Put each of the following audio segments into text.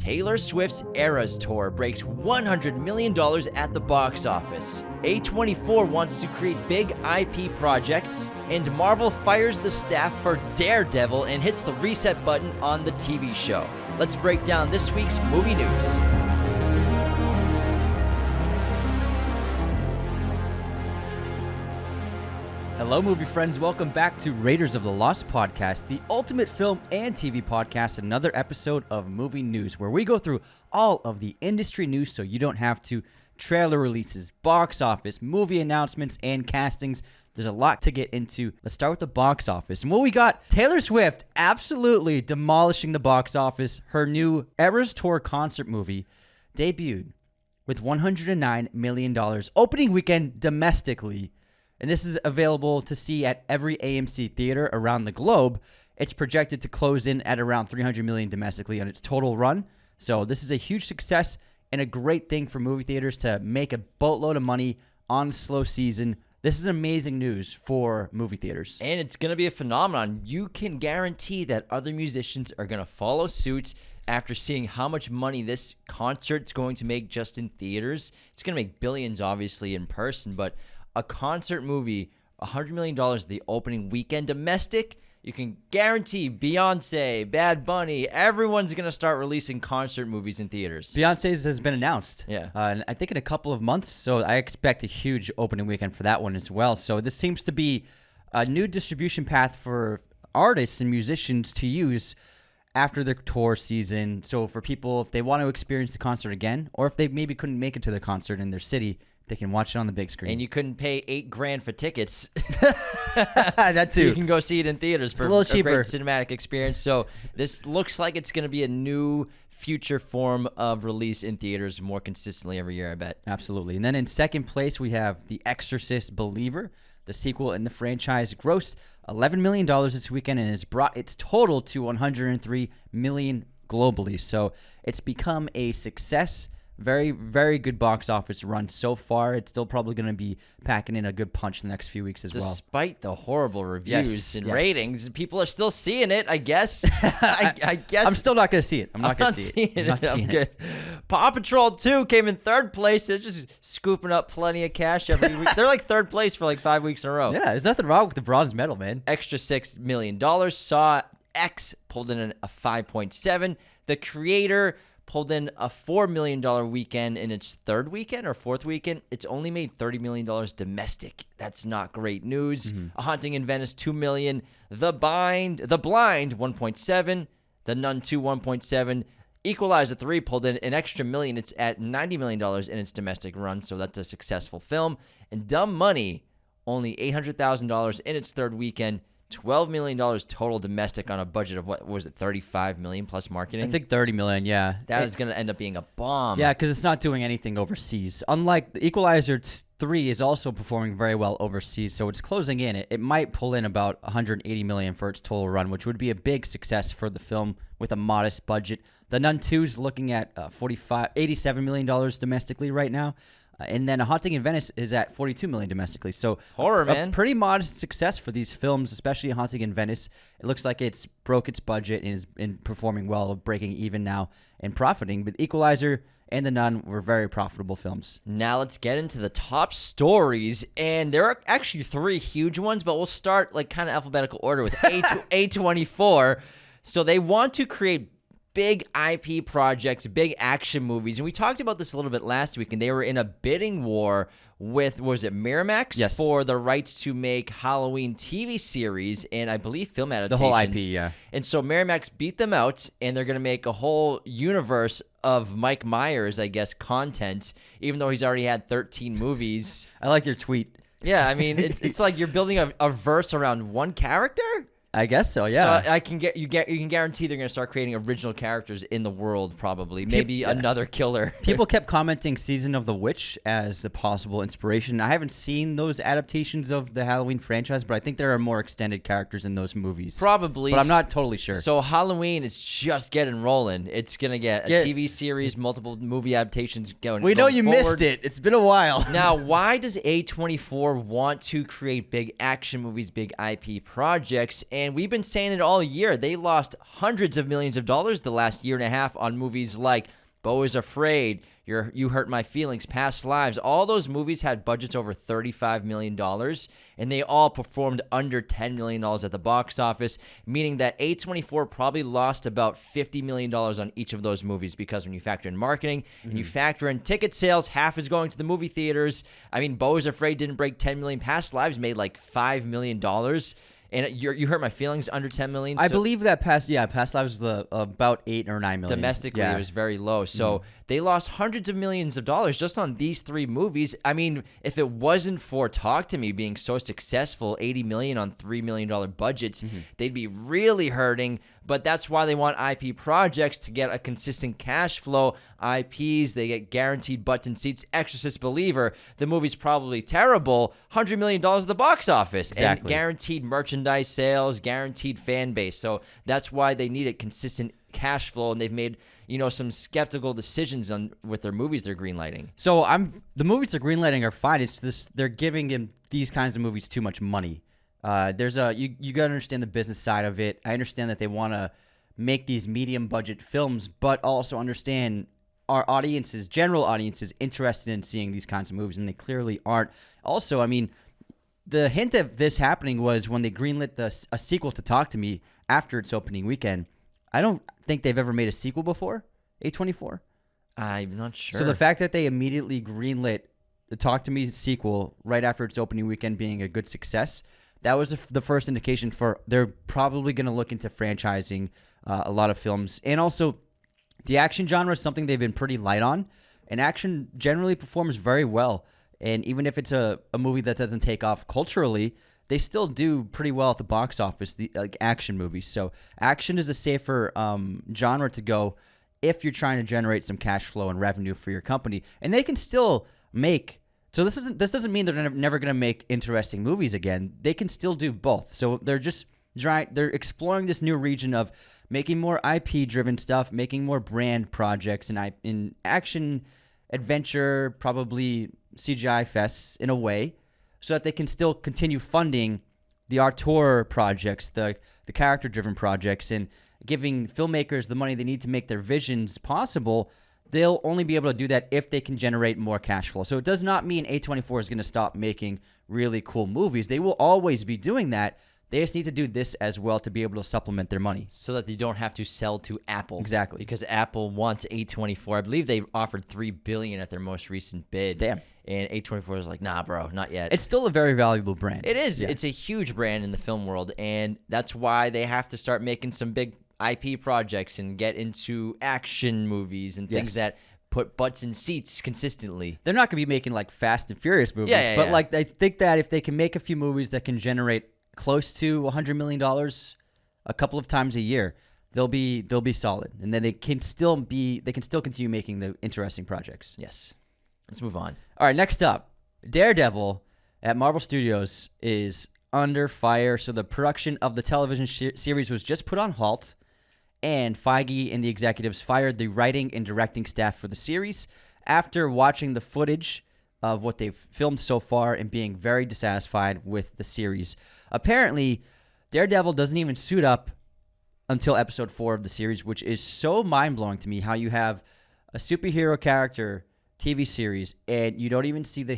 Taylor Swift's Eras Tour breaks $100 million at the box office. A24 wants to create big IP projects, and Marvel fires the staff for Daredevil and hits the reset button on the TV show. Let's break down this week's movie news. Hello, movie friends. Welcome back to Raiders of the Lost podcast, the ultimate film and TV podcast, another episode of Movie News, where we go through all of the industry news so you don't have to. Trailer releases, box office, movie announcements, and castings. There's a lot to get into. Let's start with the box office. And what we got, Taylor Swift absolutely demolishing the box office. Her new Eras Tour concert movie debuted with $109 million opening weekend domestically. And this is available to see at every AMC theater around the globe. It's projected to close in at around $300 million domestically on its total run. So this is a huge success and a great thing for movie theaters to make a boatload of money on a slow season. This is amazing news for movie theaters. And it's going to be a phenomenon. You can guarantee that other musicians are going to follow suit after seeing how much money this concert's going to make just in theaters. It's going to make billions, obviously, in person, but a concert movie, $100 million the opening weekend domestic, you can guarantee Beyonce, Bad Bunny, everyone's going to start releasing concert movies in theaters. Beyonce's has been announced. Yeah. And I think in a couple of months, so I expect a huge opening weekend for that one as well. So this seems to be a new distribution path for artists and musicians to use after their tour season. So for people, if they want to experience the concert again, or if they maybe couldn't make it to the concert in their city, they can watch it on the big screen. And you couldn't pay $8,000 for tickets. That too. You can go see it in theaters for a little cheaper. Great cinematic experience. So this looks like it's going to be a new future form of release in theaters more consistently every year, I bet. Absolutely. And then in second place, we have The Exorcist Believer. The sequel in the franchise grossed $11 million this weekend and has brought its total to $103 million globally. So it's become a success. Very, very good box office run so far. It's still probably going to be packing in a good punch the next few weeks as well. Despite the horrible reviews and ratings, people are still seeing it, I guess. I guess. I'm still not going to see it. I'm not going to see it. I'm not seeing it. Paw Patrol 2 came in third place. They're just scooping up plenty of cash every week. They're like third place for like 5 weeks in a row. Yeah, there's nothing wrong with the bronze medal, man. Extra $6 million. Saw X pulled in a 5.7. The Creator pulled in a $4 million weekend in its third weekend or fourth weekend. It's only made $30 million domestic. That's not great news. A Haunting in Venice, $2 million. The Blind, $1.7. The Nun 2, $1.7. Equalizer 3 pulled in an extra $1 million. It's at $90 million in its domestic run, so that's a successful film. And Dumb Money, only $800,000 in its third weekend. $12 million total domestic on a budget of what was it, $35 million plus marketing? I think $30 million, yeah. That is going to end up being a bomb. Yeah, because it's not doing anything overseas. Unlike the Equalizer 3 is also performing very well overseas, so it's closing in. It might pull in about $180 million for its total run, which would be a big success for the film with a modest budget. The Nun 2 is looking at $87 million domestically right now. And then A Haunting in Venice is at $42 million domestically. So horror, man. A pretty modest success for these films, especially A Haunting in Venice. It looks like it's broke its budget and is performing well, breaking even now and profiting. But Equalizer and The Nun were very profitable films. Now let's get into the top stories. And there are actually 3 huge ones, but we'll start like kind of alphabetical order with A24. So they want to create big IP projects, big action movies. And we talked about this a little bit last week, and they were in a bidding war with, was it Miramax? Yes. For the rights to make Halloween TV series and I believe film adaptations. The whole IP, yeah. And so Miramax beat them out, and they're going to make a whole universe of Mike Myers, I guess, content, even though he's already had 13 movies. I like your tweet. Yeah, I mean, it's like you're building a verse around one character? I guess so, yeah. So you can guarantee they're going to start creating original characters in the world, probably. Maybe another killer. People kept commenting Season of the Witch as a possible inspiration. I haven't seen those adaptations of the Halloween franchise, but I think there are more extended characters in those movies. Probably. But I'm not totally sure. So Halloween is just getting rolling. It's going to get a TV series, multiple movie adaptations going. We know you forward. missed it. It's been a while. Now, why does A24 want to create big action movies, big IP projects? And we've been saying it all year. They lost hundreds of millions of dollars the last year and a half on movies like Beau is Afraid, You Hurt My Feelings, Past Lives. All those movies had budgets over $35 million, and they all performed under $10 million at the box office, meaning that A24 probably lost about $50 million on each of those movies, because when you factor in marketing and you factor in ticket sales, half is going to the movie theaters. I mean, Beau is Afraid didn't break $10 million. Past Lives made like $5 million. And You Hurt My Feelings under $10 million. I believe that Past Lives was about $8 or $9 million. Domestically, it was very low. So they lost hundreds of millions of dollars just on these 3 movies. I mean, if it wasn't for Talk to Me being so successful, $80 million on $3 million budgets, they'd be really hurting. But that's why they want IP projects, to get a consistent cash flow. IPs, they get guaranteed butts and seats. Exorcist Believer, the movie's probably terrible, $100 million at the box office. Exactly. And guaranteed merchandise sales, guaranteed fan base. So that's why they needed consistent cash flow, and they've made some skeptical decisions on with their movies they're greenlighting. So the movies they're greenlighting are fine. It's this, they're giving him these kinds of movies too much money. There's you got to understand the business side of it. I understand that they want to make these medium budget films, but also understand our audiences, general audiences, interested in seeing these kinds of movies, and they clearly aren't. Also, I mean, the hint of this happening was when they greenlit a sequel to Talk to Me after its opening weekend. I don't think they've ever made a sequel before, A24. I'm not sure. So the fact that they immediately greenlit the Talk to Me sequel right after its opening weekend being a good success, that was the first indication for they're probably going to look into franchising a lot of films. And also, the action genre is something they've been pretty light on, and action generally performs very well. And even if it's a movie that doesn't take off culturally, they still do pretty well at the box office, like action movies. So action is a safer genre to go if you're trying to generate some cash flow and revenue for your company. And they can still make... So this doesn't mean they're never going to make interesting movies again. They can still do both. So they're just they're exploring this new region of making more IP-driven stuff, making more brand projects in action, adventure, probably CGI fests in a way, so that they can still continue funding the auteur projects, the character-driven projects, and giving filmmakers the money they need to make their visions possible. They'll only be able to do that if they can generate more cash flow. So it does not mean A24 is going to stop making really cool movies. They will always be doing that. They just need to do this as well to be able to supplement their money. So that they don't have to sell to Apple. Exactly. Because Apple wants A24. I believe they offered $3 billion at their most recent bid. Damn. And A24 is like, nah, bro, not yet. It's still a very valuable brand. It is. Yeah. It's a huge brand in the film world. And that's why they have to start making some big IP projects and get into action movies and things that put butts in seats consistently. They're not going to be making like Fast and Furious movies, but like I think that if they can make a few movies that can generate close to $100 million a couple of times a year, they'll be solid, and then they can still continue making the interesting projects. Yes. Let's move on. All right, next up, Daredevil at Marvel Studios is under fire. So the production of the television series was just put on halt, and Feige and the executives fired the writing and directing staff for the series after watching the footage of what they've filmed so far and being very dissatisfied with the series. Apparently, Daredevil doesn't even suit up until episode 4 of the series, which is so mind-blowing to me, how you have a superhero character TV series and you don't even see the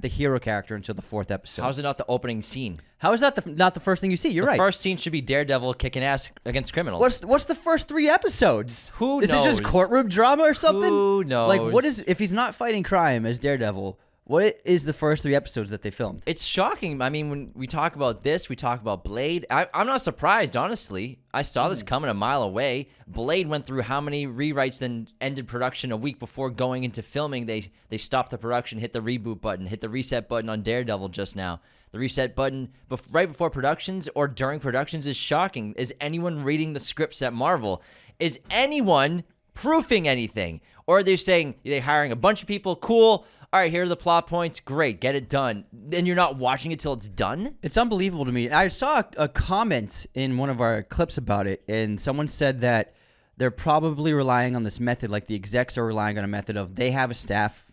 hero character until the 4th episode. How's it not the opening scene? How is that not the first thing you see? You're right. The first scene should be Daredevil kicking ass against criminals. What's the first 3 episodes? Who knows? Is it just courtroom drama or something? Who knows? Like, what is, if he's not fighting crime as Daredevil, what is the first 3 episodes that they filmed? It's shocking. I mean, when we talk about this, we talk about Blade. I'm not surprised, honestly. I saw this coming a mile away. Blade went through how many rewrites, then ended production a week before going into filming. They stopped the production, hit the reboot button, hit the reset button on Daredevil just now. The reset button right before productions or during productions is shocking. Is anyone reading the scripts at Marvel? Is anyone proofing anything? Or are they saying they're hiring a bunch of people? Cool. All right, here are the plot points. Great, get it done. Then you're not watching it till it's done? It's unbelievable to me. I saw a comment in one of our clips about it, and someone said that they're probably relying on this method, like the execs are relying on a method of they have a staff,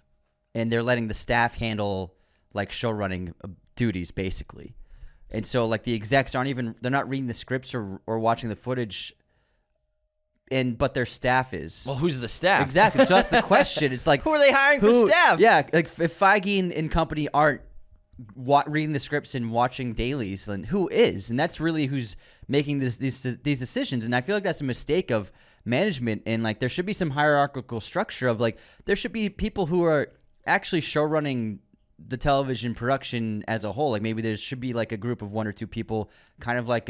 and they're letting the staff handle like show running duties, basically. And so like the execs they're not reading the scripts or watching the footage, but their staff is. Well, who's the staff? Exactly. So that's the question. It's like who are they hiring for staff? Yeah, like if Feige and company aren't reading the scripts and watching dailies, then who is? And that's really who's making these decisions. And I feel like that's a mistake of management. And like there should be some hierarchical structure of like there should be people who are actually show running the television production as a whole. Like maybe there should be like a group of 1 or 2 people, kind of like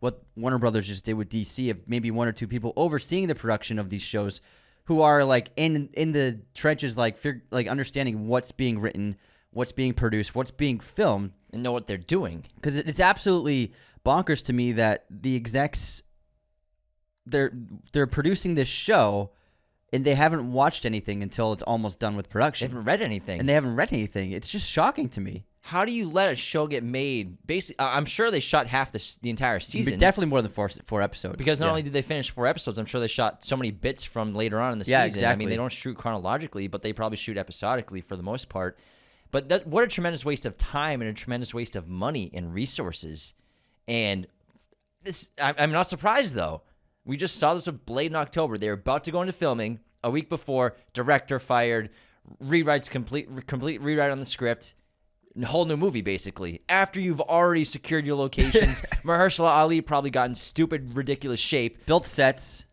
what Warner Brothers just did with DC, of maybe 1 or 2 people overseeing the production of these shows, who are like in the trenches, like understanding what's being written, what's being produced, what's being filmed, and know what they're doing. Because it's absolutely bonkers to me that the execs they're producing this show, and they haven't watched anything until it's almost done with production. They haven't read anything. And they haven't read anything. It's just shocking to me. How do you let a show get made? Basically, I'm sure they shot half the entire season. Definitely more than four episodes. Because not only did they finish 4 episodes, I'm sure they shot so many bits from later on in the season. Exactly. I mean, they don't shoot chronologically, but they probably shoot episodically for the most part. But what a tremendous waste of time and a tremendous waste of money and resources. And this, I'm not surprised, though. We just saw this with Blade in October. They were about to go into filming. A week before, director fired, rewrites, complete rewrite on the script, a whole new movie basically. After you've already secured your locations, Mahershala Ali probably got in stupid, ridiculous shape, built sets,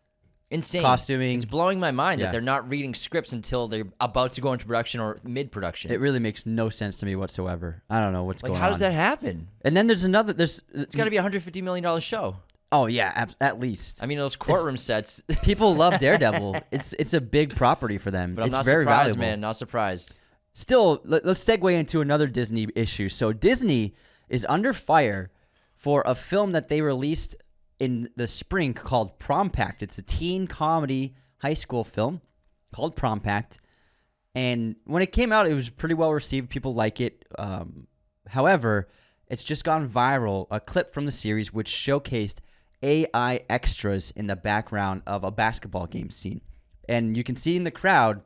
insane costuming. It's blowing my mind that they're not reading scripts until they're about to go into production or mid-production. It really makes no sense to me whatsoever. I don't know what's going on. How does that happen? And then there's another. It's got to be a $150 million show. Oh yeah, at least. I mean, those courtroom sets. People love Daredevil. It's a big property for them. But I'm it's not very surprised, valuable. man. Not surprised. Still, let's segue into another Disney issue. So Disney is under fire for a film that they released in the spring called Prom Pact. It's a teen comedy high school film called Prom Pact. And when it came out, it was pretty well received. People like it. However, it's just gone viral. A clip from the series which showcased AI extras in the background of a basketball game scene. And you can see in the crowd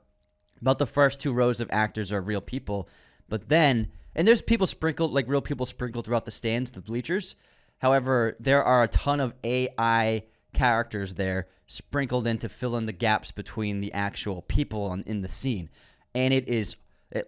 about the first 2 rows of actors are real people. But then, and there's people sprinkled, like real people sprinkled throughout the stands, the bleachers. However, there are a ton of AI characters there sprinkled in to fill in the gaps between the actual people in the scene. And it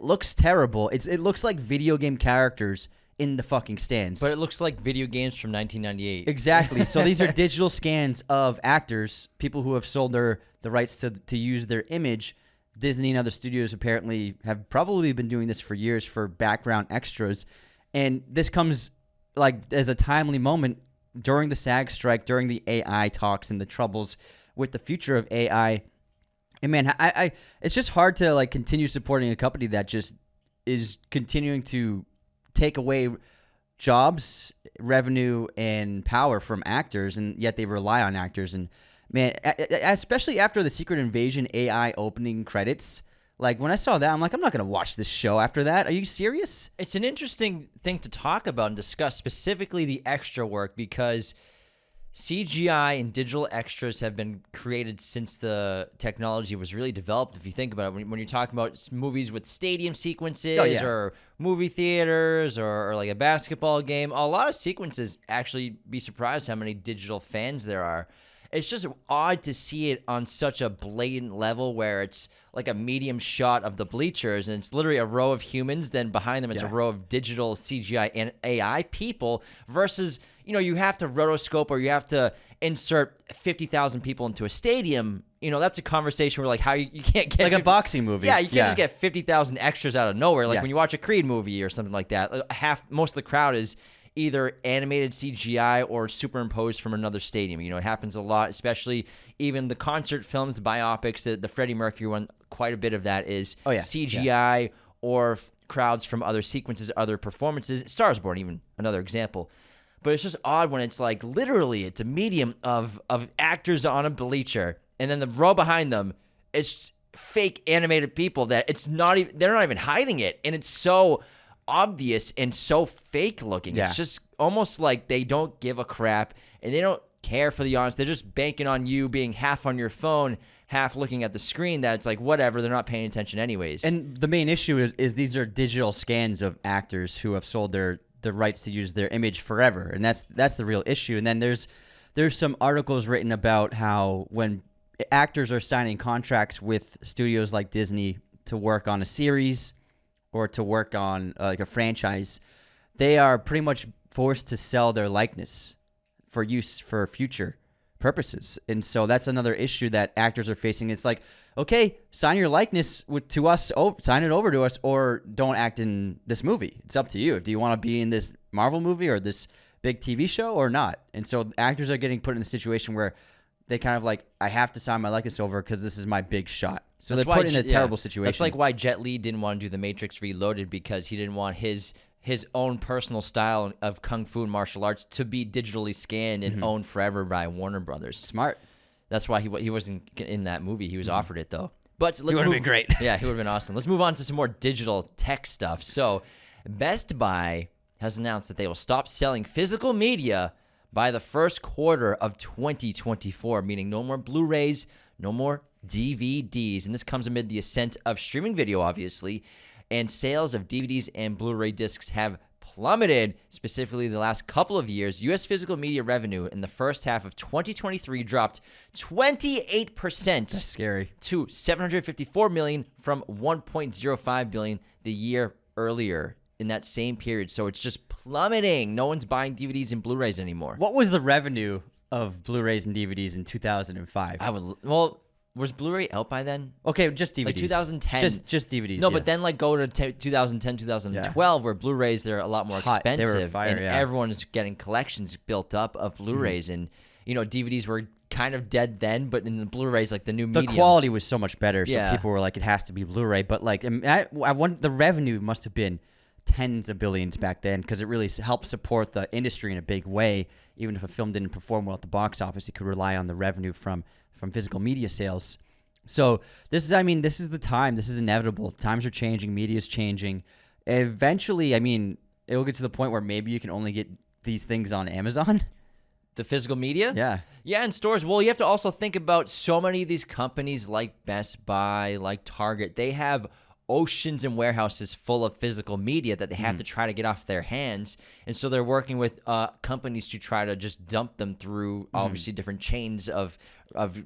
looks terrible. It looks like video game characters in the fucking stands. But it looks like video games from 1998. Exactly. So these are digital scans of actors, people who have sold the rights to use their image. Disney and other studios apparently have probably been doing this for years for background extras. And this comes like as a timely moment during the SAG strike, during the AI talks and the troubles with the future of AI. And man, I it's just hard to like continue supporting a company that just is continuing to take away jobs, revenue, and power from actors, and yet they rely on actors. And man, especially after the Secret Invasion AI opening credits, like when I saw that, I'm like, I'm not going to watch this show after that. Are you serious? It's an interesting thing to talk about and discuss, specifically the extra work, because CGI and digital extras have been created since the technology was really developed. If you think about it, when you're talking about movies with stadium sequences or movie theaters or like a basketball game, a lot of sequences, actually be surprised how many digital fans there are. It's just odd to see it on such a blatant level where it's like a medium shot of the bleachers and it's literally a row of humans. Then behind them, it's a row of digital CGI and AI people versus, you know, you have to rotoscope or you have to insert 50,000 people into a stadium. You know, that's a conversation where like how you can't get like a boxing movie. Yeah, you can't just get 50,000 extras out of nowhere. Like when you watch a Creed movie or something like that, most of the crowd is either animated CGI or superimposed from another stadium. You know, it happens a lot, especially even the concert films, the biopics, the Freddie Mercury one, quite a bit of that is CGI or crowds from other sequences, other performances. Star is Born, even another example. But it's just odd when it's like literally it's a medium of actors on a bleacher, and then the row behind them, it's fake animated people that it's not even, they're not even hiding it, and it's so obvious and so fake looking. It's just almost like they don't give a crap and they don't care for the audience. They're just banking on you being half on your phone, half looking at the screen, that it's like whatever, they're not paying attention anyways. And the main issue is these are digital scans of actors who have sold their the rights to use their image forever, and that's the real issue. And then there's some articles written about how when actors are signing contracts with studios like Disney to work on a series or to work on like a franchise, they are pretty much forced to sell their likeness for use for future purposes. And so that's another issue that actors are facing. It's like, okay, sign your likeness to us, sign it over to us, or don't act in this movie. It's up to you. Do you want to be in this Marvel movie or this big TV show or not? And so actors are getting put in a situation where they kind of like, I have to sign my likeness over because this is my big shot. So they're put in a terrible situation. That's like why Jet Li didn't want to do The Matrix Reloaded, because he didn't want his own personal style of kung fu and martial arts to be digitally scanned and owned forever by Warner Brothers. Smart. That's why he wasn't in that movie. He was offered it, though. But he would have been great. Yeah, he would have been awesome. Let's move on to some more digital tech stuff. So Best Buy has announced that they will stop selling physical media by the first quarter of 2024, meaning no more Blu-rays, no more DVDs. And this comes amid the ascent of streaming video, obviously, and sales of DVDs and Blu-ray discs have plummeted, specifically the last couple of years. U.S. physical media revenue in the first half of 2023 dropped 28%. That's scary. To $754 million from $1.05 billion the year earlier in that same period. So it's just plummeting. No one's buying DVDs and Blu-rays anymore. What was the revenue of Blu-rays and DVDs in 2005? Was Blu-ray out by then? Okay, just DVDs. Like 2010. Just DVDs. No, but then like go to 2010, 2012, where Blu-rays, they're a lot more expensive. They were fire, and everyone's getting collections built up of Blu-rays. And, DVDs were kind of dead then, but in the Blu-rays, like the new medium. The quality was so much better, so people were like, it has to be Blu-ray. But like, I want the revenue must have been tens of billions back then, because it really helped support the industry in a big way. Even if a film didn't perform well at the box office, it could rely on the revenue from physical media sales. So this is the time. This is inevitable. Times are changing. Media is changing. Eventually, it will get to the point where maybe you can only get these things on Amazon. The physical media? Yeah. Yeah, in stores. Well, you have to also think about so many of these companies like Best Buy, like Target. They have oceans and warehouses full of physical media that they have to try to get off their hands. And so they're working with companies to try to just dump them through obviously different chains of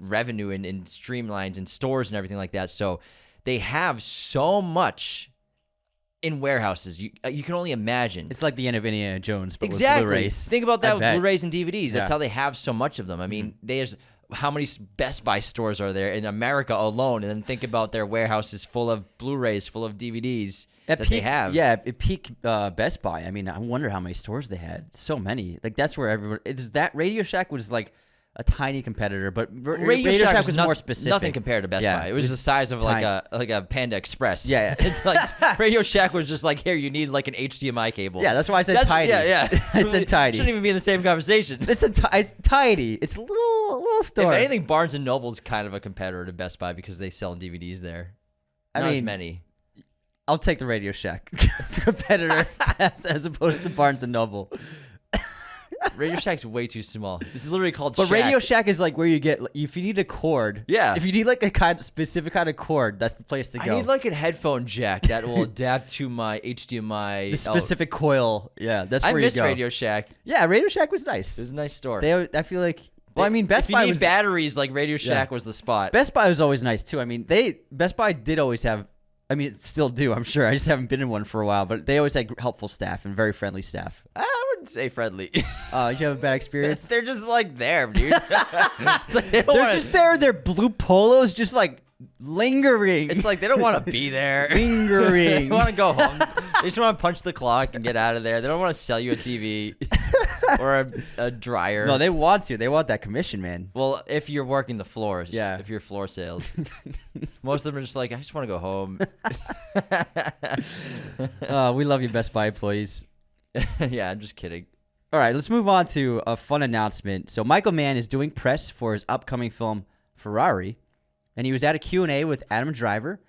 revenue and streamlines and stores and everything like that. So they have so much in warehouses. You can only imagine. It's like the end of Indiana Jones, but exactly. with Blu-rays. Think about that with Blu-rays and DVDs. That's Yeah. how they have so much of them. I mean, there's how many Best Buy stores are there in America alone? And then think about their warehouses full of Blu-rays, full of DVDs that they have. Yeah, at peak Best Buy. I wonder how many stores they had. So many. Like that's where everyone. That Radio Shack was like a tiny competitor, but Radio Shack was more specific. Nothing compared to Best Buy. It was the size of like a Panda Express. Yeah. It's like Radio Shack was just like, here, you need like an HDMI cable. Yeah, that's why I said tiny. Yeah. I said tiny. Shouldn't even be in the same conversation. It's tiny. It's a little store. If anything, Barnes and Noble's kind of a competitor to Best Buy because they sell DVDs there. Not as many. I'll take the Radio Shack competitor as opposed to Barnes and Noble. Radio Shack's way too small. It's literally called But Shack. Radio Shack is like where you get, if you need a cord. Yeah. If you need like a specific kind of cord, that's the place to go. I need like a headphone jack that will adapt to my HDMI. The specific coil. Yeah, that's where you go. I miss Radio Shack. Yeah, Radio Shack was nice. It was a nice store. I feel like. Well, Best Buy if you need batteries, like Radio Shack was the spot. Best Buy was always nice too. Best Buy did always have. Still do, I'm sure. I just haven't been in one for a while, but they always had helpful staff and very friendly staff. I wouldn't say friendly. Did you have a bad experience? They're just like there, dude. It's like they're just there. Their blue polos just like lingering. It's like they don't want to be there. Lingering. They want to go home. They just want to punch the clock and get out of there. They don't want to sell you a TV or a dryer. No, they want to. They want that commission, man. Well, if you're working the floors, yeah. If you're floor sales, most of them are just like, I just want to go home. We love you, Best Buy employees. Yeah, I'm just kidding. All right, let's move on to a fun announcement. So Michael Mann is doing press for his upcoming film Ferrari, and he was at a Q&A with Adam Driver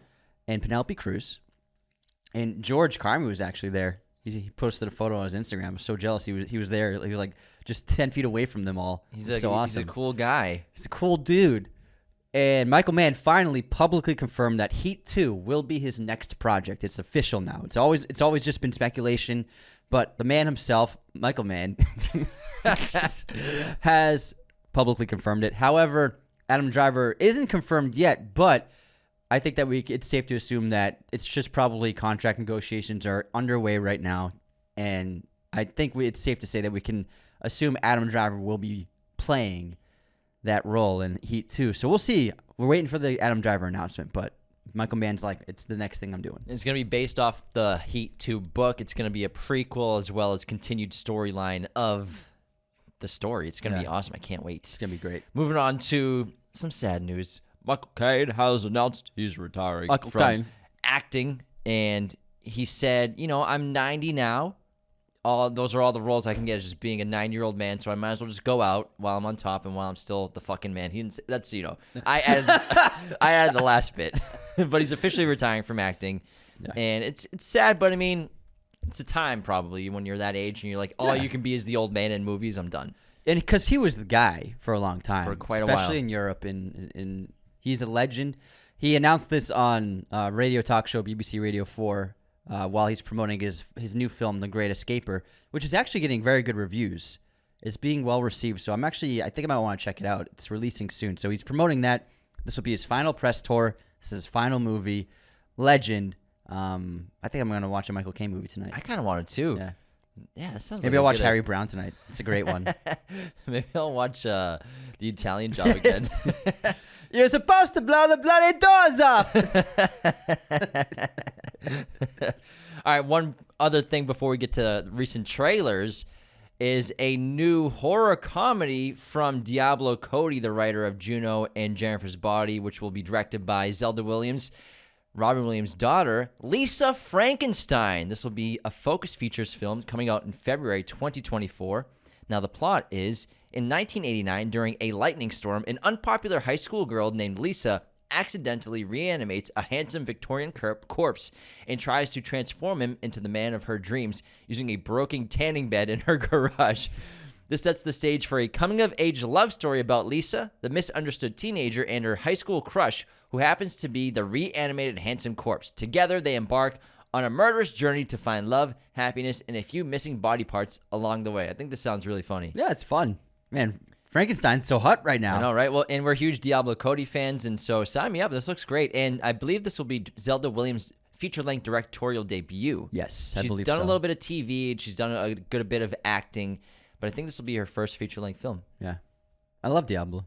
and Penelope Cruz. And George Carmi was actually there. He posted a photo on his Instagram. I was so jealous. He was there. He was like just 10 feet away from them all. He's so awesome. He's a cool guy. He's a cool dude. And Michael Mann finally publicly confirmed that Heat 2 will be his next project. It's official now. It's always just been speculation But the man himself, Michael Mann, has publicly confirmed it. However, Adam Driver isn't confirmed yet, but I think that it's safe to assume that it's just probably contract negotiations are underway right now. And I think it's safe to say that we can assume Adam Driver will be playing that role in Heat 2. So we'll see. We're waiting for the Adam Driver announcement, but Michael Mann's like, it's the next thing I'm doing. It's going to be based off the Heat 2 book. It's going to be a prequel as well as continued storyline of the story. It's going to be awesome. I can't wait. It's going to be great. Moving on to some sad news. Michael Caine has announced he's retiring from acting, and he said, I'm 90 now. Those are all the roles I can get, is just being a 9-year-old man, so I might as well just go out while I'm on top and while I'm still the fucking man. He didn't say, that's, I added the last bit. But he's officially retiring from acting. Yeah. And it's sad, but I mean, it's a time probably when you're that age and you're like, all you can be is the old man in movies, I'm done. And because he was the guy for a long time. For quite a while. Especially in Europe, and he's a legend. He announced this on radio talk show BBC Radio 4 while he's promoting his new film, The Great Escaper, which is actually getting very good reviews. It's being well received, so I think I might want to check it out. It's releasing soon, so he's promoting that. This will be his final press tour. This is his final movie. Legend. I think I'm going to watch a Michael Caine movie tonight. I kind of want to too. Yeah, that sounds. Maybe I'll watch Harry Brown tonight. It's a great one. Maybe I'll watch The Italian Job again. You're supposed to blow the bloody doors off. All right, one other thing before we get to recent trailers is a new horror comedy from Diablo Cody, the writer of Juno and Jennifer's Body, which will be directed by Zelda Williams, Robin Williams' daughter, Lisa Frankenstein. This will be a Focus Features film coming out in February 2024. Now, the plot is, in 1989, during a lightning storm, an unpopular high school girl named Lisa accidentally reanimates a handsome Victorian corpse and tries to transform him into the man of her dreams using a broken tanning bed in her garage. This sets the stage for a coming-of-age love story about Lisa, the misunderstood teenager, and her high school crush, who happens to be the reanimated handsome corpse. Together, they embark on a murderous journey to find love, happiness, and a few missing body parts along the way. I think this sounds really funny. Yeah, it's fun. Man, Frankenstein's so hot right now. I know, right? Well, and we're huge Diablo Cody fans, and so sign me up. This looks great. And I believe this will be Zelda Williams' feature-length directorial debut. Yes, I believe so. She's done a little bit of TV, and she's done a good bit of acting, but I think this will be her first feature-length film. Yeah. I love Diablo.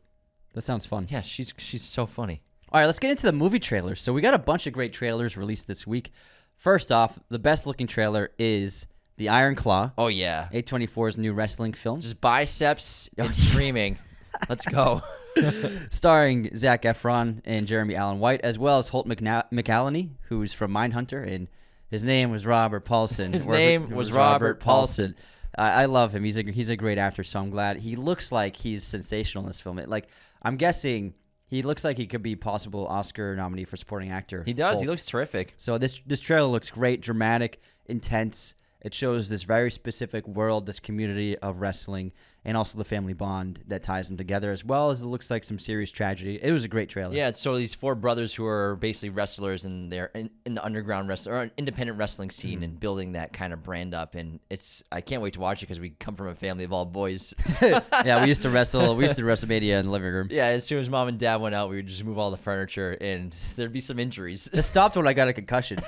That sounds fun. Yeah, she's so funny. All right, let's get into the movie trailers. So we got a bunch of great trailers released this week. First off, the best-looking trailer is The Iron Claw. Oh, yeah. A24's new wrestling film. Just biceps and screaming. Let's go. Starring Zac Efron and Jeremy Allen White, as well as Holt McCallany, who's from Mindhunter, and his name was Robert Paulson. His name was Robert Paulson. I love him. He's a great actor, so I'm glad. He looks like he's sensational in this film. I'm guessing he looks like he could be possible Oscar nominee for supporting actor. He does. Holt. He looks terrific. So this trailer looks great, dramatic, intense. It shows this very specific world, this community of wrestling, and also the family bond that ties them together, as well as it looks like some serious tragedy. It was a great trailer. Yeah, so these four brothers who are basically wrestlers, and they're in the underground or independent wrestling scene and building that kind of brand up. And I can't wait to watch it because we come from a family of all boys. Yeah, we used to wrestle. We used to do WrestleMania in the living room. Yeah, as soon as mom and dad went out, we would just move all the furniture, and there'd be some injuries. It stopped when I got a concussion.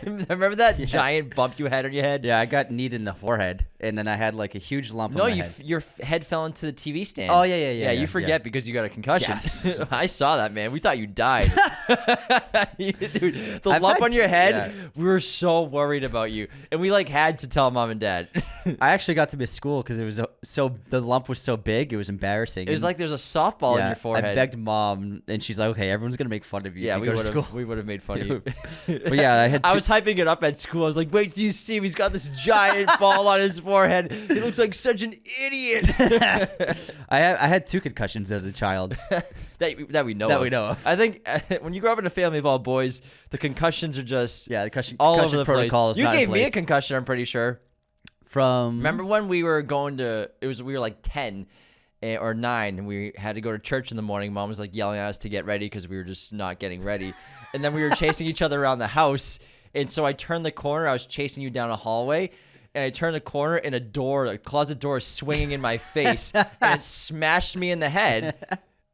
Remember that giant bump you had on your head? Yeah, I got kneed in the forehead, and then I had like a huge lump on my head. Your head fell into the TV stand. Oh, yeah. You forget because you got a concussion. Yes. I saw that, man. We thought you died. Dude, the lump on your head, we were so worried about you. And we had to tell mom and dad. I actually got to miss school because it was the lump was so big, it was embarrassing. It was like there's a softball in your forehead. I begged mom, and she's like, okay, everyone's going to make fun of you. Yeah, if we would have made fun of you. But yeah, I was hyping it up at school. I was like, wait till you see him. He's got this giant ball on his forehead. He looks like such an idiot. I had 2 concussions as a child. that we know of. I think when you grow up in a family of all boys, the concussions are just the concussion over the protocol place. is not You in gave me a place. concussion, I'm pretty sure. Remember when we were going to? We were like 10 or 9, and we had to go to church in the morning. Mom was yelling at us to get ready because we were just not getting ready, and then we were chasing each other around the house. And so I turned the corner. I was chasing you down a hallway. and I turned the corner, and a closet door is swinging in my face, and it smashed me in the head.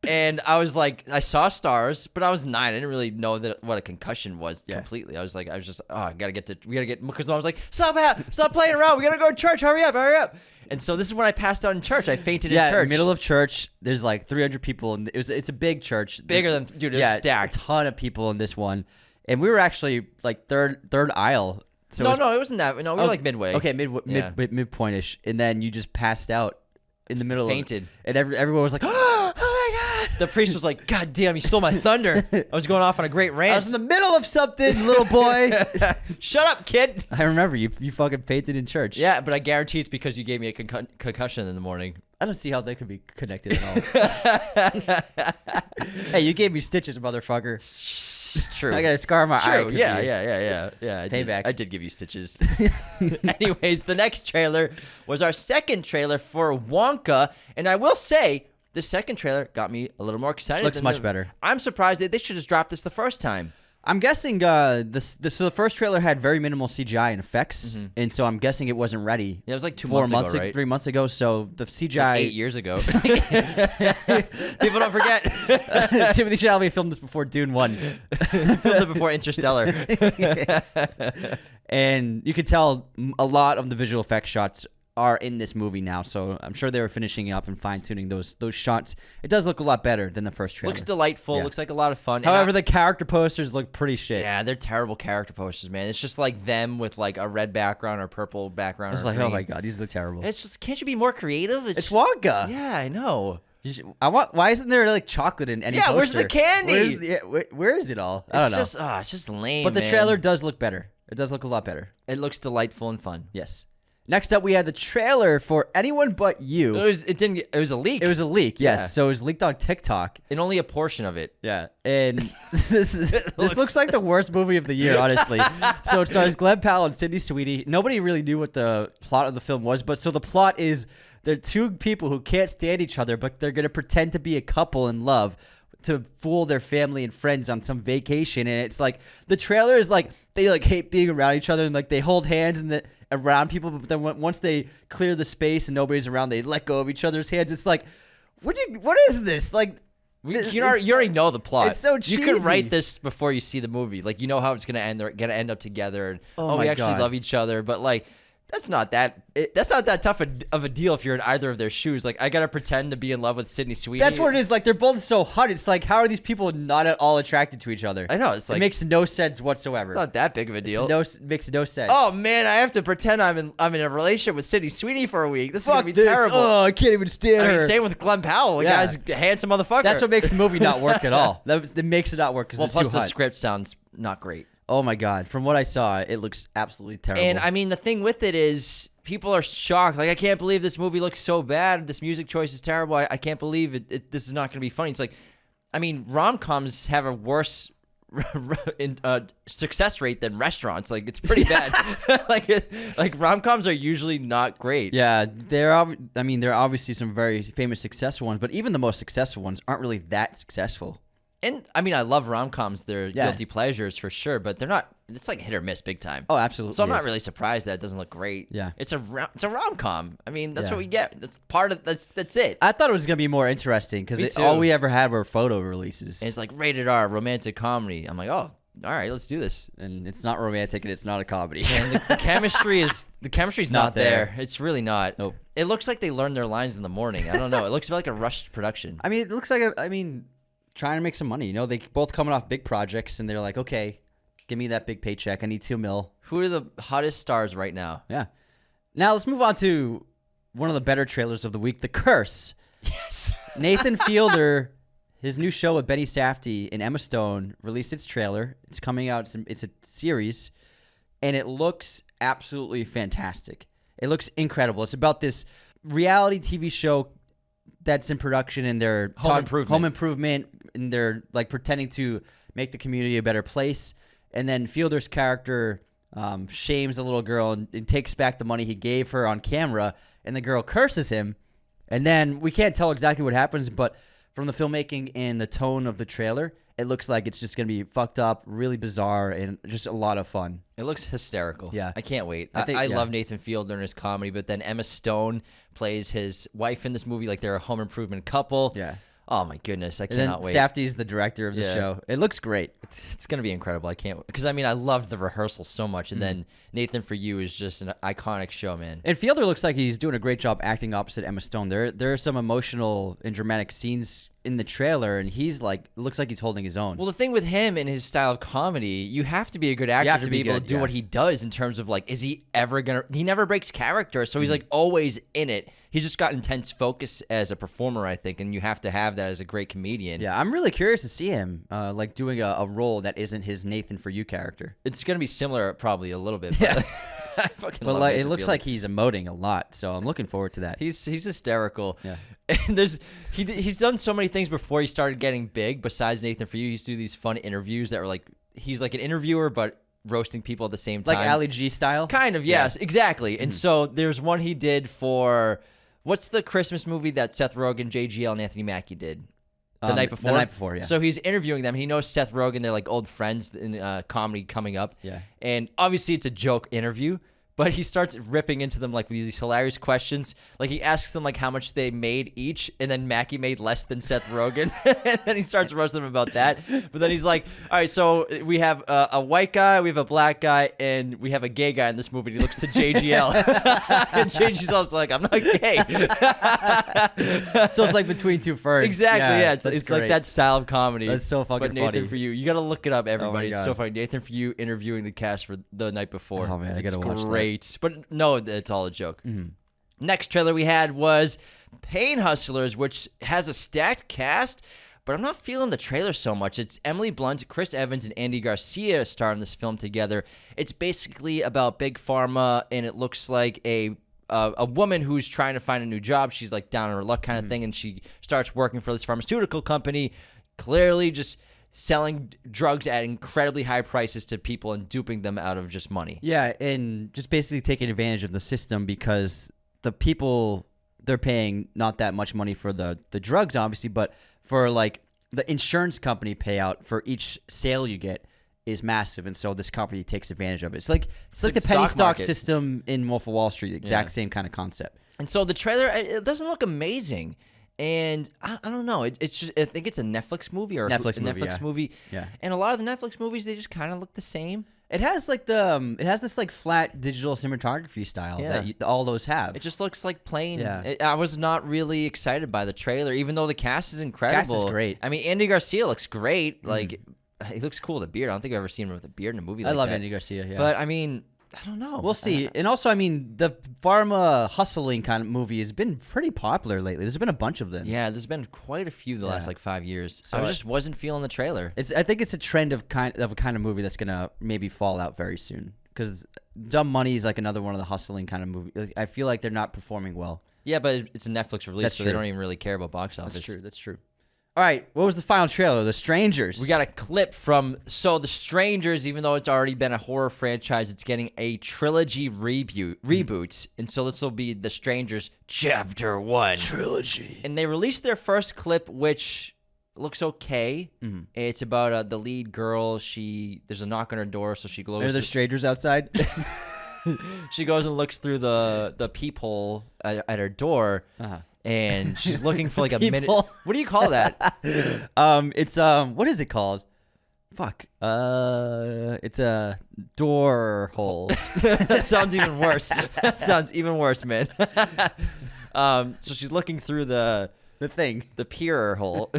And I was like, I saw stars, but I was 9. I didn't really know what a concussion was completely. I was just, we gotta get, because I was like, stop playing around. We gotta go to church. Hurry up. And so this is when I passed out in church. I fainted in church. Yeah, middle of church. There's like 300 people, and it's a big church. Bigger than, dude, it was stacked. A ton of people in this one. And we were actually like third aisle. So it wasn't that. No, we were like midway. Okay, midpoint-ish. And then you just passed out in the middle fainted. And everyone was like, oh my God. The priest was like, God damn, you stole my thunder. I was going off on a great rant. I was in the middle of something, little boy. Shut up, kid. I remember you fucking fainted in church. Yeah, but I guarantee it's because you gave me a concussion in the morning. I don't see how they could be connected at all. Hey, you gave me stitches, motherfucker. True. I got a scar on my eye. Yeah. Payback. I did give you stitches. Anyways, the next trailer was our second trailer for Wonka, and I will say the second trailer got me a little more excited. Looks much better. I'm surprised that they should have dropped this the first time. I'm guessing so the first trailer had very minimal CGI and effects, and so I'm guessing it wasn't ready. Yeah, it was like 3 months ago. So the CGI, like 8 years ago. People don't forget. Timothy Chalamet filmed this before Dune 1. He filmed it before Interstellar. And you could tell a lot of the visual effects shots are in this movie now, so I'm sure they were finishing up and fine-tuning those shots. It does look a lot better than the first trailer. Looks delightful. Looks like a lot of fun. However, the character posters look pretty shit. Yeah, they're terrible character posters, man. It's just like them with like a red background or purple background. I was like, green. Oh my God, these look terrible. It's just, can't you be more creative? It's Wonka. Yeah, I know. Why isn't there like chocolate in any poster? Where's the candy? Where is it all? I don't know. It's just lame, But the trailer does look better. It does look a lot better. It looks delightful and fun. Yes. Next up, we had the trailer for Anyone But You. It was a leak. It was a leak, yes. Yeah. So it was leaked on TikTok. And only a portion of it. Yeah. And this looks like the worst movie of the year, honestly. So it stars Glenn Powell and Sydney Sweeney. Nobody really knew what the plot of the film was, but so the plot is they're two people who can't stand each other, but they're going to pretend to be a couple in love to fool their family and friends on some vacation. And it's like the trailer is like they like hate being around each other, and like they hold hands and around people, but then once they clear the space and nobody's around, they let go of each other's hands. It's like, what is this? Like, you already know the plot. It's so cheesy. You can write this before you see the movie. Like, you know how it's gonna end. They're gonna end up together, and we actually love each other. But like, that's not that tough of a deal if you're in either of their shoes. Like, I gotta pretend to be in love with Sydney Sweeney. That's what it is. Like, they're both so hot. It's like, how are these people not at all attracted to each other? I know. It's like, it makes no sense whatsoever. It's not that big of a deal. Makes no sense. Oh man, I have to pretend I'm in a relationship with Sydney Sweeney for a week. This is gonna be terrible. Oh, I can't even stand her. Same with Glenn Powell. The guy's a handsome motherfucker. That's what makes the movie not work at all. That makes it not work because plus the script sounds not great. Oh my God! From what I saw, it looks absolutely terrible. And I mean, the thing with it is, people are shocked. Like, I can't believe this movie looks so bad. This music choice is terrible. I can't believe it. This is not going to be funny. It's like, I mean, rom-coms have a worse success rate than restaurants. Like, it's pretty bad. like rom-coms are usually not great. Yeah, there are obviously some very famous successful ones, but even the most successful ones aren't really that successful. And I mean, I love rom-coms. They're guilty pleasures for sure, but they're not. It's like hit or miss big time. Oh, absolutely. So I'm not really surprised that it doesn't look great. Yeah, it's a rom-com. I mean, that's what we get. That's part of that's it. I thought it was gonna be more interesting because all we ever had were photo releases. And it's like rated R, romantic comedy. I'm like, oh, all right, let's do this. And it's not romantic and it's not a comedy. And the chemistry's not there. It's really not. Nope. It looks like they learned their lines in the morning. I don't know. It looks like a rushed production. I mean, it looks like trying to make some money. You know, they both coming off big projects, and they're like, okay, give me that big paycheck. I need $2 million. Who are the hottest stars right now? Yeah. Now let's move on to one of the better trailers of the week, The Curse. Yes. Nathan Fielder, his new show with Benny Safdie and Emma Stone, released its trailer. It's coming out. It's a series, and it looks absolutely fantastic. It looks incredible. It's about this reality TV show that's in production, and they're home improvement, and they're like pretending to make the community a better place. And then Fielder's character shames the little girl and takes back the money he gave her on camera, and the girl curses him. And then we can't tell exactly what happens, but from the filmmaking and the tone of the trailer, It looks like it's just going to be fucked up, really bizarre, and just a lot of fun. It looks hysterical. Yeah. I can't wait. I love Nathan Fielder and his comedy, but then Emma Stone plays his wife in this movie like they're a home improvement couple. Yeah. Oh my goodness, I And cannot then wait. Safdie's the director of the show. It looks great. It's going to be incredible. I can't, because I mean, I loved the rehearsal so much. And then Nathan For You is just an iconic show, man. And Fielder looks like he's doing a great job acting opposite Emma Stone. There are some emotional and dramatic scenes in the trailer, and he's like, looks like he's holding his own. Well, the thing with him and his style of comedy, you have to be a good actor to be able to do what he does in terms of like, is he ever going to, he never breaks character. So he's like always in it. He's just got intense focus as a performer, I think. And you have to have that as a great comedian. Yeah, I'm really curious to see him like doing a role that isn't his Nathan For You character. It's going to be similar probably a little bit. But I fucking But love like, it Nathan looks Fielder. like he's emoting a lot, so I'm looking forward to that. He's hysterical. Yeah. And he's done so many things before he started getting big. Besides Nathan For You, he used to do these fun interviews that were like, he's like an interviewer but roasting people at the same time. Like Ali G style? Kind of, yes, exactly. And so there's one he did for, what's the Christmas movie that Seth Rogen, JGL, and Anthony Mackie did? The night before? The night before, yeah. So he's interviewing them. He knows Seth Rogen. They're like old friends in comedy coming up. Yeah. And obviously it's a joke interview, but he starts ripping into them like with these hilarious questions. Like he asks them like how much they made each, and then Mackie made less than Seth Rogen. And then he starts roasting them about that. But then he's like, all right, so we have a white guy, we have a black guy, and we have a gay guy in this movie. And he looks to JGL. And JGL's like, I'm not gay. So it's like between two ferns. Exactly, yeah. It's that's like great. that style of comedy. That's so fucking But Nathan funny. For You, you got to look it up, everybody. It's God. so funny. Nathan For You interviewing the cast for the night before. Oh, man, I It's gotta watch that. great. But no, it's all a joke. Next trailer we had was Pain Hustlers, which has a stacked cast, but I'm not feeling the trailer so much. It's Emily Blunt, Chris Evans, and Andy Garcia star in this film together. It's basically about Big Pharma, and it looks like a woman who's trying to find a new job. She's like down on her luck kind of thing, and she starts working for this pharmaceutical company, clearly just selling drugs at incredibly high prices to people and duping them out of just money. Yeah, and just basically taking advantage of the system because the people, they're paying not that much money for the drugs, obviously, but for like the insurance company payout for each sale you get is massive, and so this company takes advantage of it. It's like the like penny stock stock market. system in Wolf of Wall Street, exact Yeah. same kind of concept. And so the trailer, it doesn't look amazing. And I don't know. It's just, I think it's a Netflix movie or Netflix a movie, Netflix yeah. movie. Yeah. And a lot of the Netflix movies, they just kind of look the same. It has like it has this like flat digital cinematography style Yeah. that all those have. It just looks like plain. Yeah. I was not really excited by the trailer, even though the cast is incredible. Cast is great. I mean, Andy Garcia looks great. Like, he looks cool with a beard. I don't think I've ever seen him with a beard in a movie like I love that. Andy Garcia, yeah. But, I mean, I don't know. We'll see. And also, I mean, the pharma hustling kind of movie has been pretty popular lately. There's been a bunch of them. Yeah, there's been quite a few the last Yeah. like 5 years. So I just wasn't feeling the trailer. I think it's a trend of a kind of movie that's gonna maybe fall out very soon. Because Dumb Money is like another one of the hustling kind of movie. I feel like they're not performing well. Yeah, but it's a Netflix release, That's so they true. don't even really care about box office. That's true. All right, what was the final trailer? The Strangers. We got a clip from The Strangers, even though it's already been a horror franchise, it's getting a trilogy reboot. And so this will be The Strangers Chapter 1. trilogy. And they released their first clip, which looks okay. It's about the lead girl. There's a knock on her door, so she Are goes. there strangers outside? She goes and looks through the peephole at her door. Uh-huh. And she's looking for like a minute. Peephole. What do you call that? It's what is it called? Fuck. It's a door hole. That sounds even worse. That sounds even worse, man. So she's looking through the thing. pier hole.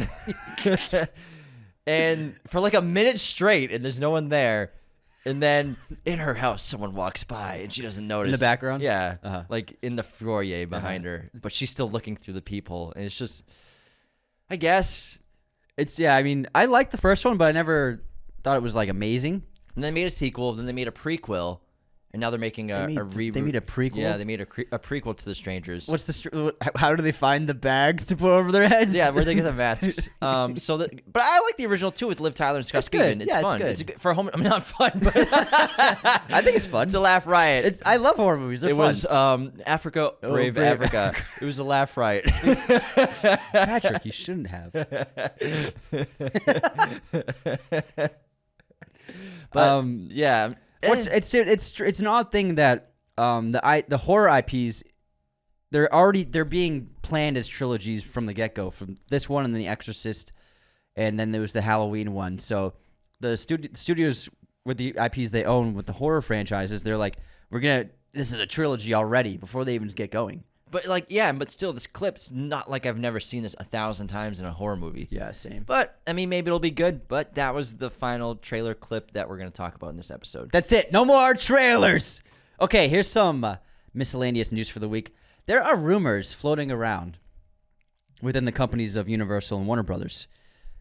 And for like a minute straight, and there's no one there. And then in her house, someone walks by, and she doesn't notice. In the background? Yeah. Uh-huh. Like in the foyer behind her. But she's still looking through the peephole. And it's just, I guess. I mean, I liked the first one, but I never thought it was like amazing. And they made a sequel, then they made a prequel. And now they're making a reboot. They made a prequel? Yeah, they made a prequel to The Strangers. What's how do they find the bags to put over their heads? Yeah, where they get the masks. But I like the original too with Liv Tyler and Scott Speedman. It's fun. It's good for home. I mean, not fun, but I think it's fun. It's a laugh riot. I love horror movies. They're fun. Was Africa, Brave Africa. It was a laugh riot. Patrick, you shouldn't have. But yeah. It's an odd thing that the horror IPs they're being planned as trilogies from the get-go, from this one and then The Exorcist, and then there was the Halloween one. So the studios with the IPs they own with the horror franchises, they're like, this is a trilogy already before they even get going. But but still, this clip's not like I've never seen this 1,000 times in a horror movie. Yeah, same. But I mean, maybe it'll be good. But that was the final trailer clip that we're going to talk about in this episode. That's it. No more trailers. Okay, here's some miscellaneous news for the week. There are rumors floating around within the companies of Universal and Warner Brothers.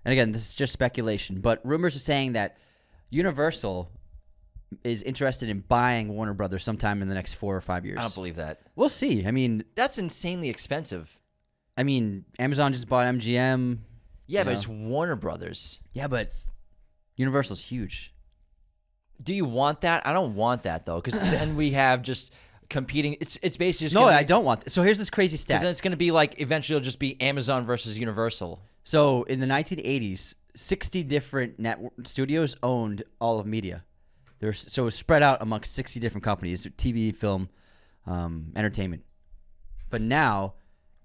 And again, this is just speculation, but rumors are saying that Universal is interested in buying Warner Brothers sometime in the next 4 or 5 years. I don't believe that. We'll see. I mean, that's insanely expensive. I mean, Amazon just bought MGM. Yeah, but it's Warner Brothers. Yeah, but Universal's huge. Do you want that? I don't want that though, because then we have just competing. It's basically just I don't want. So here's this crazy stat. Then it's going to be like eventually it'll just be Amazon versus Universal. So in the 1980s, 60 different network studios owned all of media. So it was spread out amongst 60 different companies: TV, film, entertainment. But now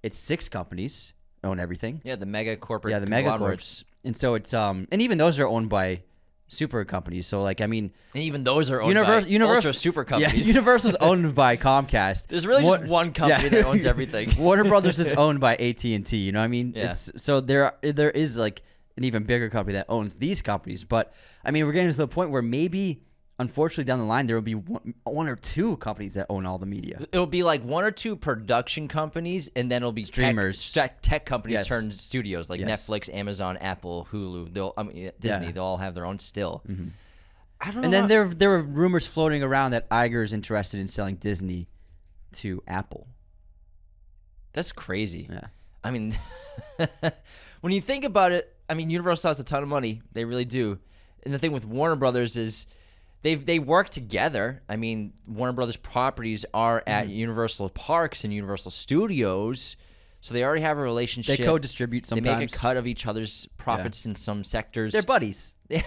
it's 6 companies own everything. Yeah, the mega corporate. Yeah, the mega corps. And so it's and even those are owned by super companies. So like, I mean, and even those are owned by ultra super companies. Yeah, Universal's owned by Comcast. There's really just one company that owns everything. Warner Brothers is owned by AT&T. You know what I mean? Yeah. So there is like an even bigger company that owns these companies. But I mean, we're getting to the point where maybe, unfortunately, down the line, there will be one or 2 companies that own all the media. It'll be like 1 or 2 production companies, and then it'll be streamers, tech companies yes. turned studios like Yes. Netflix, Amazon, Apple, Hulu. Disney. Yeah. They'll all have their own still. Mm-hmm. I don't know. And then there were rumors floating around that Iger is interested in selling Disney to Apple. That's crazy. Yeah. I mean, when you think about it, I mean, Universal has a ton of money. They really do. And the thing with Warner Brothers is they work together. I mean, Warner Brothers properties are at Universal Parks and Universal Studios, so they already have a relationship. They co-distribute sometimes. They make a cut of each other's profits in some sectors. They're buddies. They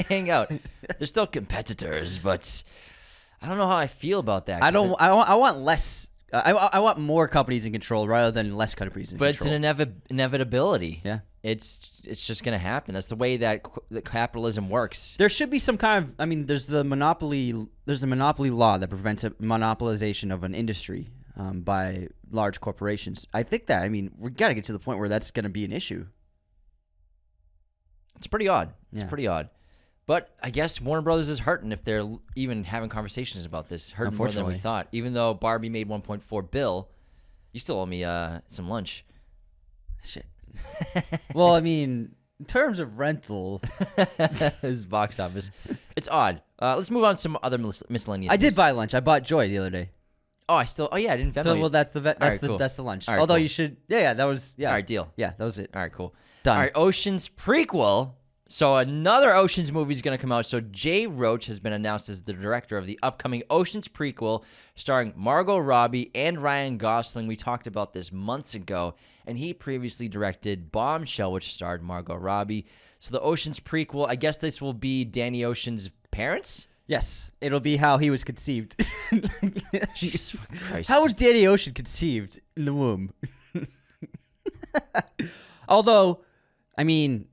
hang out. They're still competitors, but I don't know how I feel about that. I want less. I want more companies in control rather than less companies in control. But it's an inevitability. Yeah. It's just going to happen. That's the way that capitalism works. There should be some kind of, I mean, there's the monopoly law that prevents a monopolization of an industry by large corporations. I think that, I mean, we got to get to the point where that's going to be an issue. It's pretty odd. Yeah. It's pretty odd. But I guess Warner Brothers is hurting if they're even having conversations about this. Hurting more than we thought. Even though Barbie made $1.4 billion, you still owe me some lunch. Shit. Well, I mean, in terms of rental, this box office, it's odd. Let's move on to some other miscellaneous. I did buy lunch. I bought Joy the other day. Oh, I didn't. So well, that's the lunch. All right, although cool. you should, that was All right, deal. Yeah, that was it. All right, cool. Done. All right, Ocean's prequel. So another Ocean's movie is going to come out. So Jay Roach has been announced as the director of the upcoming Ocean's prequel starring Margot Robbie and Ryan Gosling. We talked about this months ago, and he previously directed Bombshell, which starred Margot Robbie. So the Ocean's prequel, I guess this will be Danny Ocean's parents? Yes, it'll be how he was conceived. Jesus fucking Christ. How was Danny Ocean conceived in the womb? Although, I mean,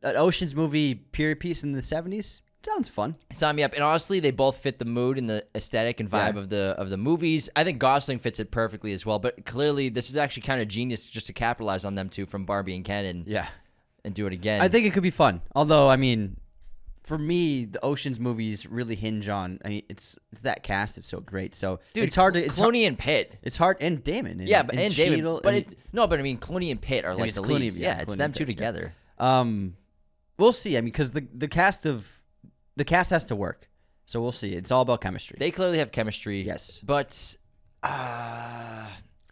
an Ocean's movie period piece in the 70s sounds fun. Sign me up. And honestly, they both fit the mood and the aesthetic and vibe of the movies. I think Gosling fits it perfectly as well. But clearly, this is actually kind of genius just to capitalize on them two from Barbie and Ken and do it again. I think it could be fun. Although, I mean, for me, the Ocean's movies really hinge on. I mean, it's that cast is so great. So dude, it's hard to. Clooney and Pitt. It's hard, and Damon. And Damon. Cheadle, but I mean, Clooney and Pitt are like the leads. Yeah, it's them two together. We'll see. I mean, because the cast has to work. So we'll see. It's all about chemistry. They clearly have chemistry. Yes. But I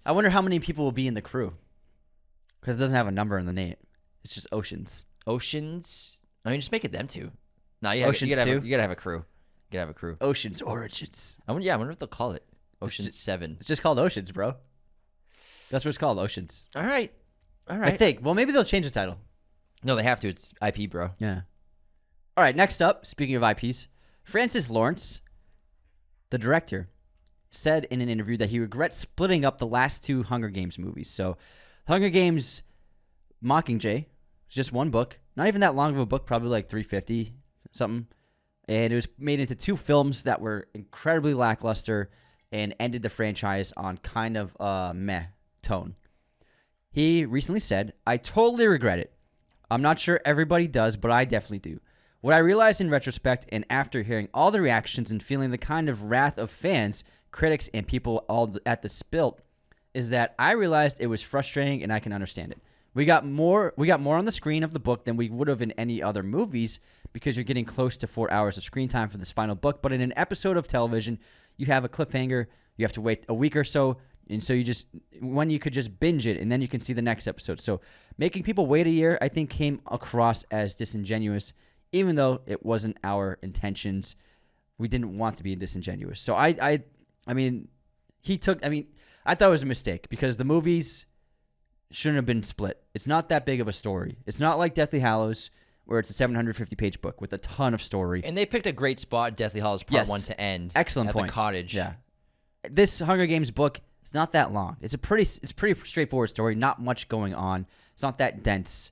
wonder how many people will be in the crew. Because it doesn't have a number in the name. It's just Oceans. Oceans. I mean, just make it them two. No, you Oceans gotta have, 2? you gotta have a crew. You gotta have a crew. Oceans Origins. I wonder what they'll call it. Oceans 7. It's just called Oceans, bro. That's what it's called, Oceans. All right. I think. Well, maybe they'll change the title. No, they have to. It's IP, bro. Yeah. All right, next up, speaking of IPs, Francis Lawrence, the director, said in an interview that he regrets splitting up the last 2 Hunger Games movies. So, Hunger Games Mockingjay is just one book. Not even that long of a book, probably like 350 something. And it was made into 2 films that were incredibly lackluster and ended the franchise on kind of a meh tone. He recently said, "I totally regret it. I'm not sure everybody does, but I definitely do. What I realized in retrospect and after hearing all the reactions and feeling the kind of wrath of fans, critics, and people all at the spilt is that I realized it was frustrating and I can understand it. We got more on the screen of the book than we would have in any other movies because you're getting close to 4 hours of screen time for this final book. But in an episode of television, you have a cliffhanger. You have to wait a week or so. And so when you could just binge it and then you can see the next episode. So making people wait a year, I think, came across as disingenuous, even though it wasn't our intentions. We didn't want to be disingenuous. So I thought it was a mistake because the movies shouldn't have been split. It's not that big of a story. It's not like Deathly Hallows, where it's a 750-page book with a ton of story. And they picked a great spot, Deathly Hallows Part 1 to end. Excellent at point. The cottage. Yeah. This Hunger Games book, it's not that long. It's pretty straightforward story. Not much going on. It's not that dense.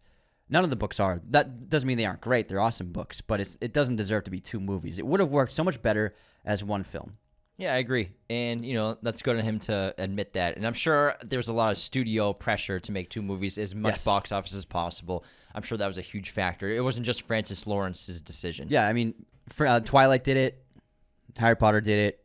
None of the books are. That doesn't mean they aren't great. They're awesome books, but it doesn't deserve to be 2 movies. It would have worked so much better as one film. Yeah, I agree. And, that's good of him to admit that. And I'm sure there's a lot of studio pressure to make 2 movies, as much box office as possible. I'm sure that was a huge factor. It wasn't just Francis Lawrence's decision. Yeah, I mean, Twilight did it. Harry Potter did it.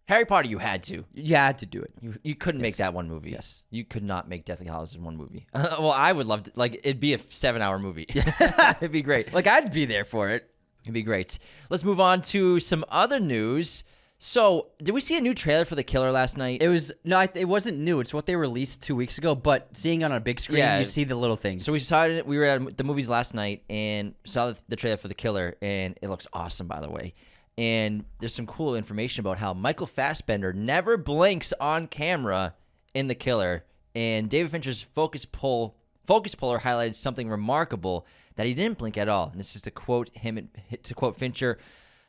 Harry Potter, you had to. You had to do it. You couldn't make that one movie. Yes. You could not make Deathly Hallows in one movie. Well, I would love to. Like, it'd be a 7-hour movie. It'd be great. Like, I'd be there for it. It'd be great. Let's move on to some other news. So, did we see a new trailer for The Killer last night? It wasn't new. It's what they released 2 weeks ago. But seeing it on a big screen, you see the little things. So we saw it. We were at the movies last night and saw the trailer for The Killer, and it looks awesome, by the way. And there's some cool information about how Michael Fassbender never blinks on camera in The Killer. And David Fincher's focus puller highlighted something remarkable, that he didn't blink at all. And this is to quote Fincher.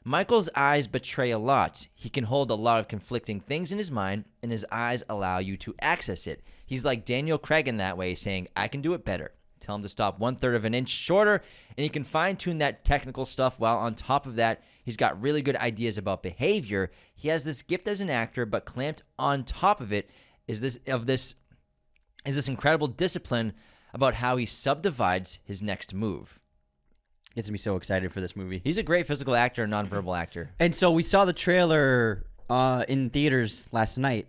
Michael's eyes betray a lot. He can hold a lot of conflicting things in his mind, and his eyes allow you to access it. He's like Daniel Craig in that way, saying, I can do it better. Tell him to stop 1/3 of an inch shorter, and he can fine-tune that technical stuff, while on top of that, he's got really good ideas about behavior. He has this gift as an actor, but clamped on top of it is this incredible discipline about how he subdivides his next move. Gets me so excited for this movie. He's a great physical actor and nonverbal actor. And so we saw the trailer in theaters last night,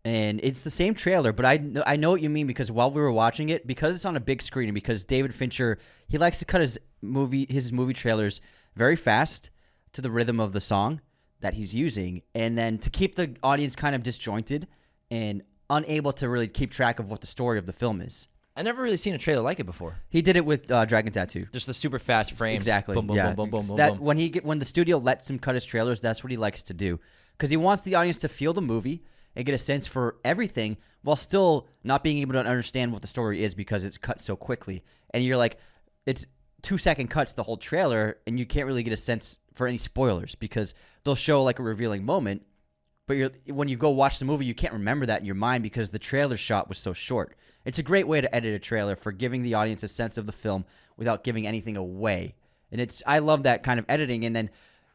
and it's the same trailer, but I know what you mean, because while we were watching it, because it's on a big screen, and because David Fincher, he likes to cut his movie trailers very fast to the rhythm of the song that he's using, and then to keep the audience kind of disjointed and unable to really keep track of what the story of the film is. I never really seen a trailer like it before. He did it with Dragon Tattoo. Just the super fast frames. Exactly. Boom, boom, yeah. boom, boom, boom, that boom. When the studio lets him cut his trailers, that's what he likes to do, because he wants the audience to feel the movie and get a sense for everything while still not being able to understand what the story is, because it's cut so quickly. And you're like, it's 2-second cuts the whole trailer, and you can't really get a sense for any spoilers, because they'll show like a revealing moment, but when you go watch the movie, you can't remember that in your mind because the trailer shot was so short. It's a great way to edit a trailer for giving the audience a sense of the film without giving anything away. And I love that kind of editing. And then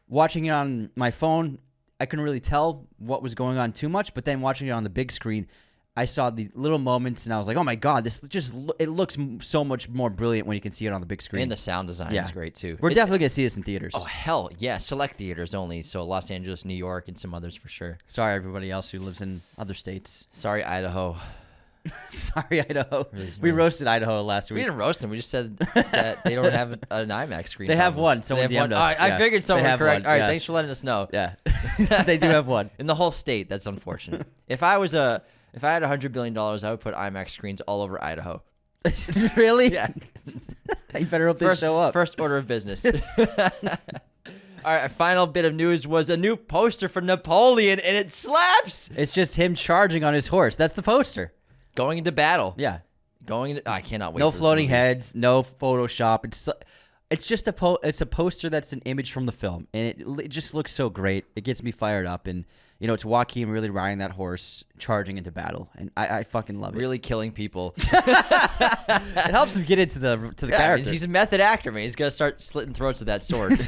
watching it on my phone, I couldn't really tell what was going on too much, but then watching it on the big screen, I saw the little moments, and I was like, oh my God, it looks so much more brilliant when you can see it on the big screen. And the sound design is great too. We're definitely going to see this in theaters. Oh, hell yeah. Select theaters only. So Los Angeles, New York, and some others for sure. Sorry, everybody else who lives in other states. Sorry, Idaho. Sorry, Idaho. Really We smart. roasted Idaho last We week. didn't roast them. We just said that they don't have an IMAX screen. They have problem. one. Someone They have DM'd one? us. I Yeah. figured someone They have correct. one, All right, yeah. thanks for letting us know. Yeah, they do have one. In the whole state, that's unfortunate. If I had $100 billion, I would put IMAX screens all over Idaho. Really? Yeah. You better hope they show up. First order of business. All right, our final bit of news was a new poster for Napoleon, and it slaps. It's just him charging on his horse. That's the poster. Going into battle. Yeah. I cannot wait. No for this floating movie. heads. No Photoshop. It's just it's a poster that's an image from the film, and it just looks so great. It gets me fired up, and it's Joaquin really riding that horse, charging into battle, and I fucking love it. Really killing people. It helps him get into the character. He's a method actor, man. He's gonna start slitting throats with that sword.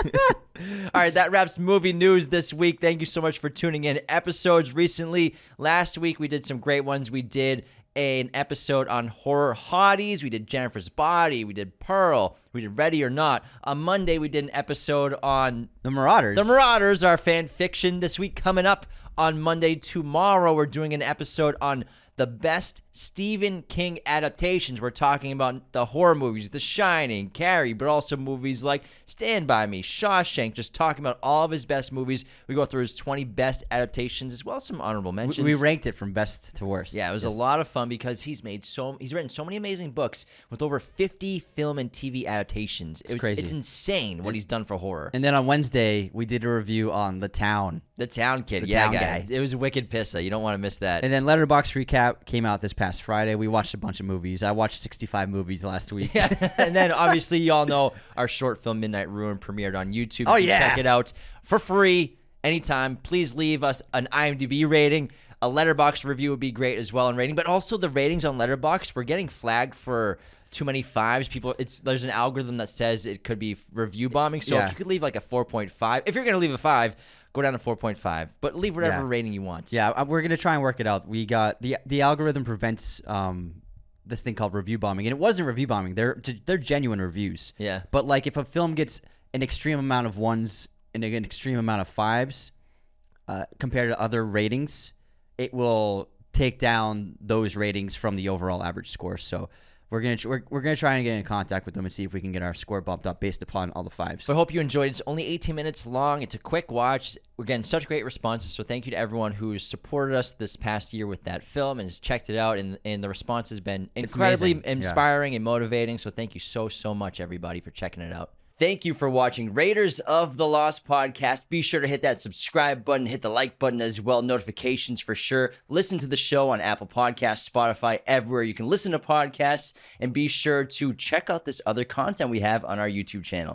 All right, that wraps movie news this week. Thank you so much for tuning in. Episodes recently. Last week we did some great ones. We did an episode on horror hotties. We did Jennifer's Body. We did Pearl. We did Ready or Not. On Monday we did an episode on The Marauders. The Marauders, our fan fiction. This week coming up on Monday, tomorrow, we're doing an episode on the best Stephen King adaptations. We're talking about the horror movies, The Shining, Carrie, but also movies like Stand By Me, Shawshank, just talking about all of his best movies. We go through his 20 best adaptations as well as some honorable mentions. We ranked it from best to worst. Yeah, it was a lot of fun because he's written so many amazing books with over 50 film and TV adaptations. It's crazy. It's insane what he's done for horror. And then on Wednesday, we did a review on The Town. The Town Kid, The Town guy. Guy. It was a wicked pissa. You don't want to miss that. And then Letterboxd Recap came out this past Friday. We watched a bunch of movies. I watched 65 movies last week. Yeah. And then obviously you all know our short film Midnight Ruin premiered on YouTube. Oh, You can yeah. check it out for free anytime. Please leave us an IMDb rating. A Letterboxd review would be great as well in rating. But also the ratings on Letterboxd, we're getting flagged for too many fives. There's an algorithm that says it could be review bombing. So Yeah. if you could leave like a 4.5, if you're going to leave a 5, go down to 4.5. But leave whatever rating you want. Yeah, we're gonna try and work it out. We got the algorithm prevents this thing called review bombing, and it wasn't review bombing. They're genuine reviews. Yeah. But like if a film gets an extreme amount of ones and an extreme amount of fives compared to other ratings, it will take down those ratings from the overall average score. So we're gonna try and get in contact with them and see if we can get our score bumped up based upon all the fives. So I hope you enjoyed it. It's only 18 minutes long. It's a quick watch. We're getting such great responses, so thank you to everyone who's supported us this past year with that film and has checked it out, and the response has been incredibly amazing. Yeah. inspiring and motivating, so thank you so much, everybody, for checking it out. Thank you for watching Raiders of the Lost podcast. Be sure to hit that subscribe button, hit the like button as well, notifications for sure. Listen to the show on Apple Podcasts, Spotify, everywhere you can listen to podcasts, and be sure to check out this other content we have on our YouTube channel.